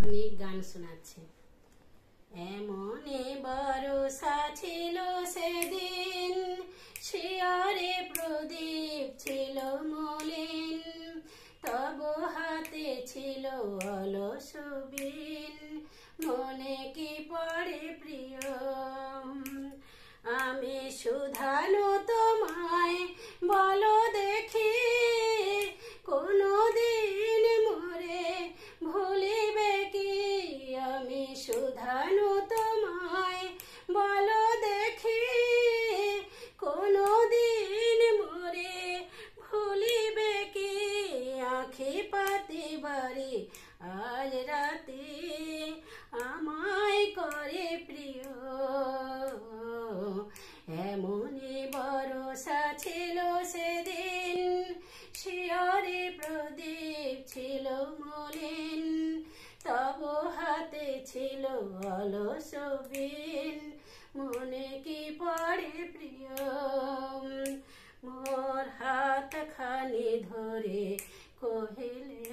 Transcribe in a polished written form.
আধুনিক গান শোনাচ্ছে। এমনে ভরসা ছিল সেদিন, শিয়রে প্রদীপ ছিল মলিন, তব হাতে ছিল অলস বিন, মনে কি পড়ে প্রিয়। আমি শুধালো তোমায় বলো দেখি, কোনো দিন মোরে ভুলিবে কি। আমি শুধালো তোমায় বলো দেখি, কোনো দিন মোরে ভুলিবে কি। আঁখি পাতি বাড়ি আজ রাতে আমায় করে প্রিয়। এমনি ভরসা ছিল সেদিন, শিয়রে প্রদীপ ছিল মলিন, তব হাতে ছিল অলস বিন, মনে কি পড়ে প্রিয়। মোর হাত খানি ধরে কহিলে